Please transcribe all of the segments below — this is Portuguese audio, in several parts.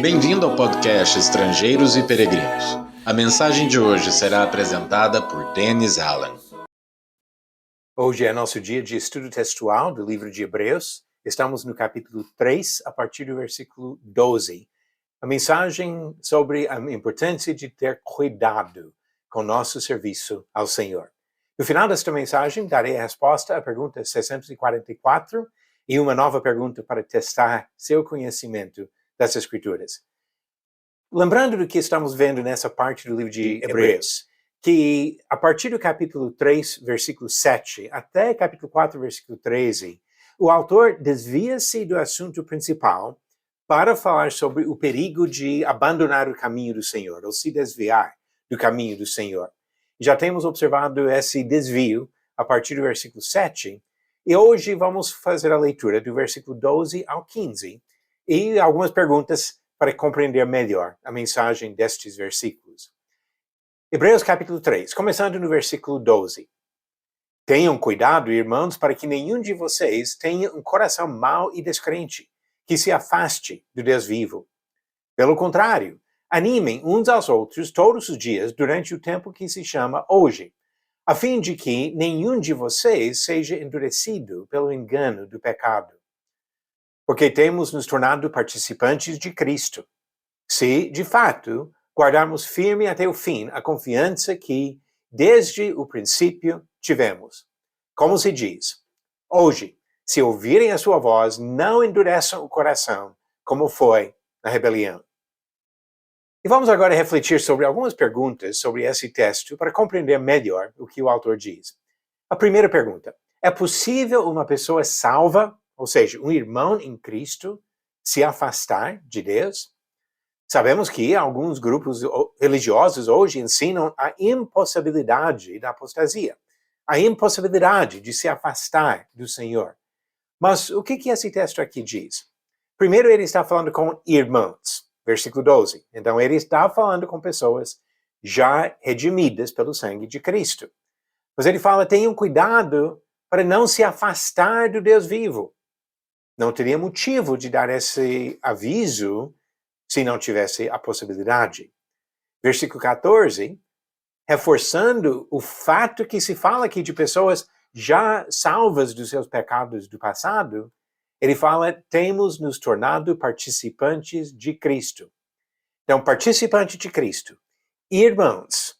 Bem-vindo ao podcast Estrangeiros e Peregrinos. A mensagem de hoje será apresentada por Dennis Allen. Hoje é nosso dia de estudo textual do livro de Hebreus. Estamos no capítulo 3, a partir do versículo 12. A mensagem sobre a importância de ter cuidado com nosso serviço ao Senhor. No final desta mensagem, darei a resposta à pergunta 644 e uma nova pergunta para testar seu conhecimento das Escrituras. Lembrando do que estamos vendo nessa parte do livro de Hebreus, que a partir do capítulo 3, versículo 7, até capítulo 4, versículo 13, o autor desvia-se do assunto principal para falar sobre o perigo de abandonar o caminho do Senhor, ou se desviar do caminho do Senhor. Já temos observado esse desvio a partir do versículo 7, e hoje vamos fazer a leitura do versículo 12 ao 15, e algumas perguntas para compreender melhor a mensagem destes versículos. Hebreus capítulo 3, começando no versículo 12. Tenham cuidado, irmãos, para que nenhum de vocês tenha um coração mau e descrente, que se afaste do Deus vivo. Pelo contrário, animem uns aos outros todos os dias durante o tempo que se chama hoje, a fim de que nenhum de vocês seja endurecido pelo engano do pecado. Porque temos nos tornado participantes de Cristo, se, de fato, guardarmos firme até o fim a confiança que, desde o princípio, tivemos. Como se diz, hoje, se ouvirem a sua voz, não endureçam o coração, como foi na rebelião. E vamos agora refletir sobre algumas perguntas sobre esse texto para compreender melhor o que o autor diz. A primeira pergunta, é possível uma pessoa salva, ou seja, um irmão em Cristo, se afastar de Deus? Sabemos que alguns grupos religiosos hoje ensinam a impossibilidade da apostasia, a impossibilidade de se afastar do Senhor. Mas o que esse texto aqui diz? Primeiro, ele está falando com irmãos, versículo 12. Então, ele está falando com pessoas já redimidas pelo sangue de Cristo. Mas ele fala, tenham cuidado para não se afastar do Deus vivo. Não teria motivo de dar esse aviso se não tivesse a possibilidade. Versículo 14, reforçando o fato que se fala aqui de pessoas já salvas dos seus pecados do passado, ele fala, temos nos tornado participantes de Cristo. Então, participante de Cristo, irmãos,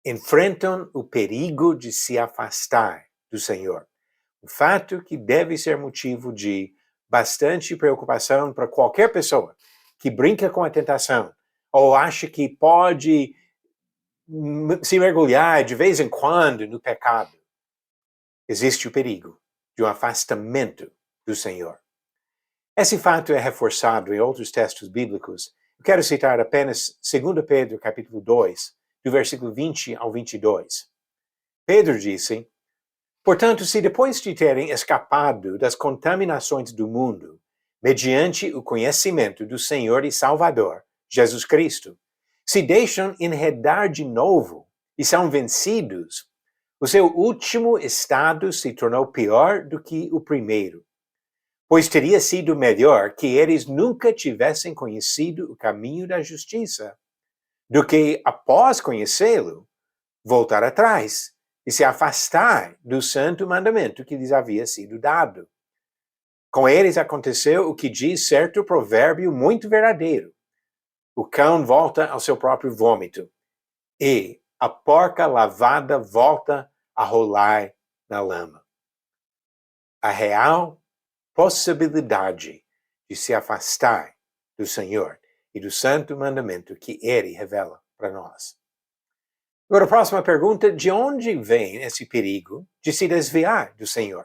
enfrentam o perigo de se afastar do Senhor. O fato que deve ser motivo de bastante preocupação para qualquer pessoa que brinca com a tentação ou acha que pode se mergulhar de vez em quando no pecado. Existe o perigo de um afastamento do Senhor. Esse fato é reforçado em outros textos bíblicos. Eu quero citar apenas 2 Pedro, capítulo 2, do versículo 20 ao 22. Pedro disse, portanto, se depois de terem escapado das contaminações do mundo, mediante o conhecimento do Senhor e Salvador, Jesus Cristo, se deixam enredar de novo e são vencidos, o seu último estado se tornou pior do que o primeiro, pois teria sido melhor que eles nunca tivessem conhecido o caminho da justiça, do que, após conhecê-lo, voltar atrás e se afastar do santo mandamento que lhes havia sido dado. Com eles aconteceu o que diz certo provérbio muito verdadeiro. O cão volta ao seu próprio vômito, e a porca lavada volta a rolar na lama. A real possibilidade de se afastar do Senhor e do santo mandamento que Ele revela para nós. Agora, a próxima pergunta, de onde vem esse perigo de se desviar do Senhor?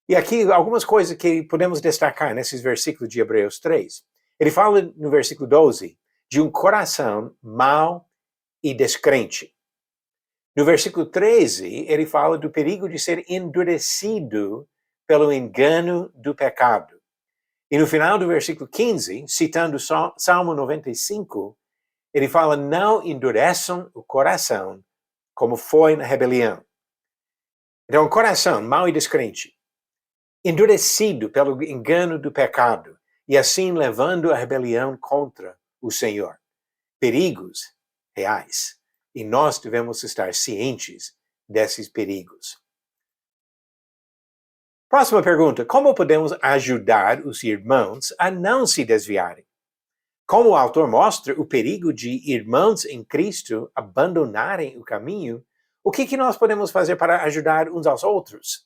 E aqui algumas coisas que podemos destacar nesses versículos de Hebreus 3. Ele fala no versículo 12 de um coração mau e descrente. No versículo 13, ele fala do perigo de ser endurecido pelo engano do pecado. E no final do versículo 15, citando Salmo 95, ele fala, não endureçam o coração como foi na rebelião. Então, um coração mau e descrente, endurecido pelo engano do pecado, e assim levando a rebelião contra o Senhor. Perigos reais. E nós devemos estar cientes desses perigos. Próxima pergunta: como podemos ajudar os irmãos a não se desviarem? Como o autor mostra o perigo de irmãos em Cristo abandonarem o caminho, o que nós podemos fazer para ajudar uns aos outros?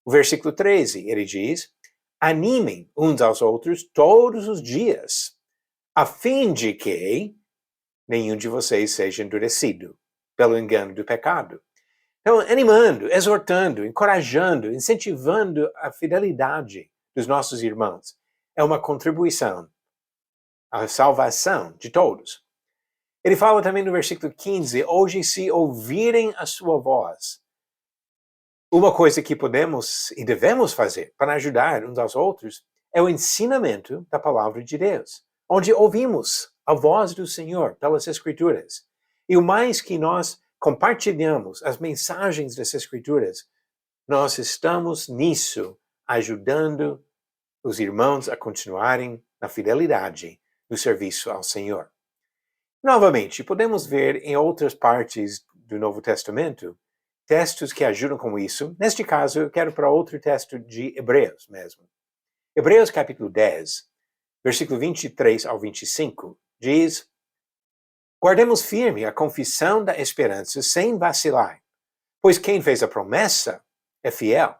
O versículo 13, ele diz: animem uns aos outros todos os dias, a fim de que nenhum de vocês seja endurecido pelo engano do pecado. Então, animando, exortando, encorajando, incentivando a fidelidade dos nossos irmãos é uma contribuição à salvação de todos. Ele fala também no versículo 15, hoje se ouvirem a sua voz. Uma coisa que podemos e devemos fazer para ajudar uns aos outros é o ensinamento da palavra de Deus, onde ouvimos a voz do Senhor pelas Escrituras. E o mais que nós compartilhamos as mensagens das Escrituras, nós estamos nisso ajudando os irmãos a continuarem na fidelidade no serviço ao Senhor. Novamente, podemos ver em outras partes do Novo Testamento textos que ajudam com isso. Neste caso, eu quero para outro texto de Hebreus mesmo. Hebreus capítulo 10, versículo 23 ao 25, diz: guardemos firme a confissão da esperança sem vacilar, pois quem fez a promessa é fiel.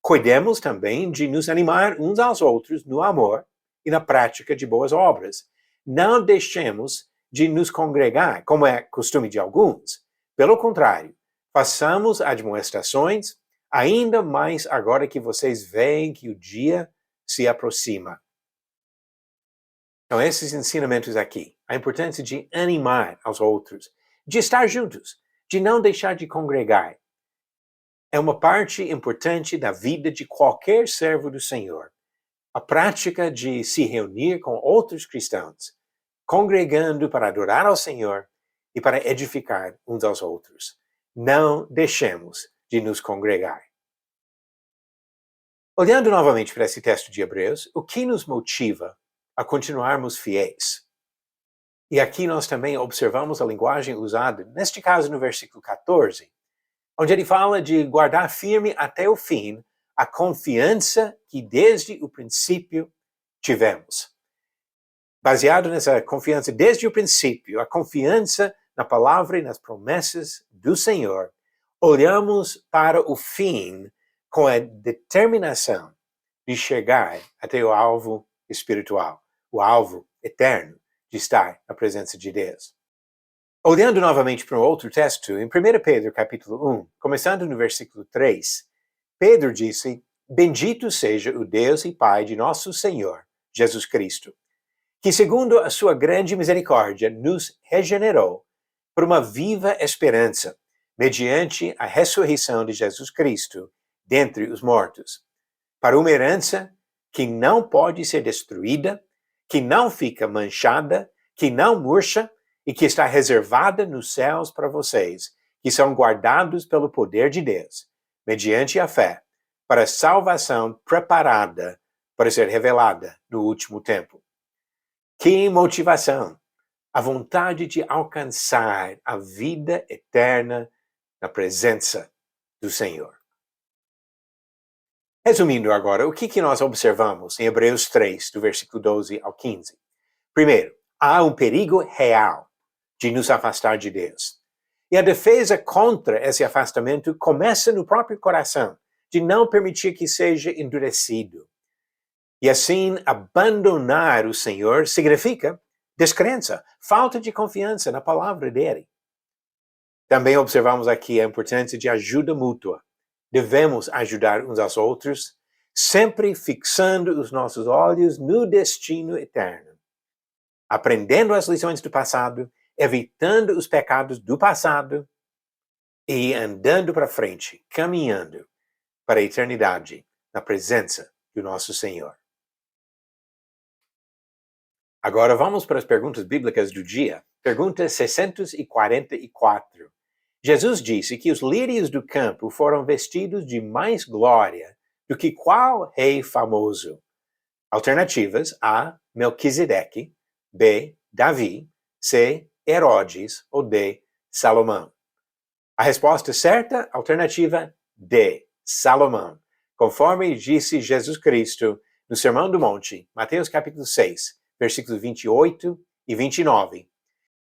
Cuidemos também de nos animar uns aos outros no amor e na prática de boas obras. Não deixemos de nos congregar, como é costume de alguns. Pelo contrário, façamos admoestações, ainda mais agora que vocês veem que o dia se aproxima. Então, esses ensinamentos aqui, a importância de animar aos outros, de estar juntos, de não deixar de congregar, é uma parte importante da vida de qualquer servo do Senhor. A prática de se reunir com outros cristãos, congregando para adorar ao Senhor e para edificar uns aos outros. Não deixemos de nos congregar. Olhando novamente para esse texto de Hebreus, o que nos motiva a continuarmos fiéis? E aqui nós também observamos a linguagem usada, neste caso no versículo 14, onde ele fala de guardar firme até o fim a confiança que desde o princípio tivemos. Baseado nessa confiança desde o princípio, a confiança na palavra e nas promessas do Senhor, olhamos para o fim com a determinação de chegar até o alvo espiritual, o alvo eterno de estar na presença de Deus. Olhando novamente para um outro texto, em 1 Pedro capítulo 1, começando no versículo 3, Pedro disse: bendito seja o Deus e Pai de nosso Senhor, Jesus Cristo, que segundo a sua grande misericórdia nos regenerou por uma viva esperança, mediante a ressurreição de Jesus Cristo dentre os mortos, para uma herança que não pode ser destruída, que não fica manchada, que não murcha e que está reservada nos céus para vocês, que são guardados pelo poder de Deus, mediante a fé, para a salvação preparada para ser revelada no último tempo. Que motivação! A vontade de alcançar a vida eterna na presença do Senhor. Resumindo agora, o que nós observamos em Hebreus 3, do versículo 12 ao 15? Primeiro, há um perigo real de nos afastar de Deus. E a defesa contra esse afastamento começa no próprio coração, de não permitir que seja endurecido. E assim, abandonar o Senhor significa descrença, falta de confiança na palavra dele. Também observamos aqui a importância de ajuda mútua. Devemos ajudar uns aos outros, sempre fixando os nossos olhos no destino eterno. Aprendendo as lições do passado, evitando os pecados do passado e andando para frente, caminhando para a eternidade na presença do nosso Senhor. Agora vamos para as perguntas bíblicas do dia. Pergunta 644. Jesus disse que os lírios do campo foram vestidos de mais glória do que qual rei famoso. Alternativas: A. Melquisedeque, B. Davi, C. Herodes ou D. Salomão. A resposta certa, alternativa D. Salomão, conforme disse Jesus Cristo no Sermão do Monte, Mateus capítulo 6, versículos 28 e 29.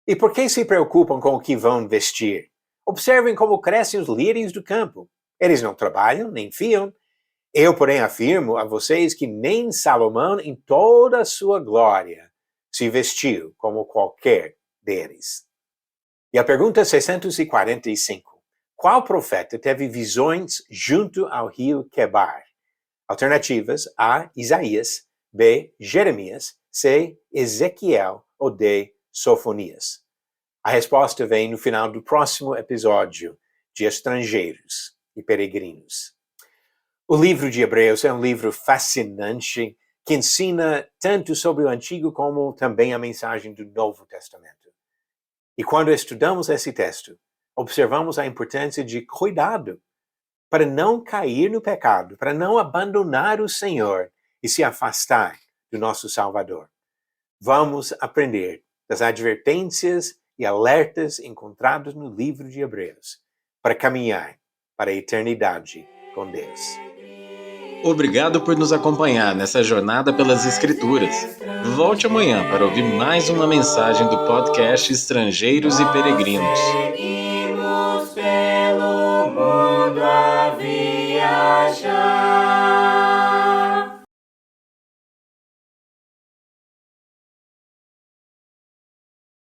E por que se preocupam com o que vão vestir? Observem como crescem os lírios do campo. Eles não trabalham, nem fiam. Eu, porém, afirmo a vocês que nem Salomão, em toda a sua glória, se vestiu como qualquer deles. E a pergunta 645. Qual profeta teve visões junto ao rio Quebar? Alternativas: A. Isaías, B. Jeremias, C. Ezequiel ou D. Sofonias. A resposta vem no final do próximo episódio de Estrangeiros e Peregrinos. O livro de Hebreus é um livro fascinante que ensina tanto sobre o Antigo como também a mensagem do Novo Testamento. E quando estudamos esse texto, observamos a importância de cuidado para não cair no pecado, para não abandonar o Senhor e se afastar do nosso Salvador. Vamos aprender das advertências e alertas encontrados no livro de Hebreus para caminhar para a eternidade com Deus. Obrigado por nos acompanhar nessa jornada pelas Escrituras. Volte amanhã para ouvir mais uma mensagem do podcast Estrangeiros e Peregrinos. Seguimos pelo mundo a viajar.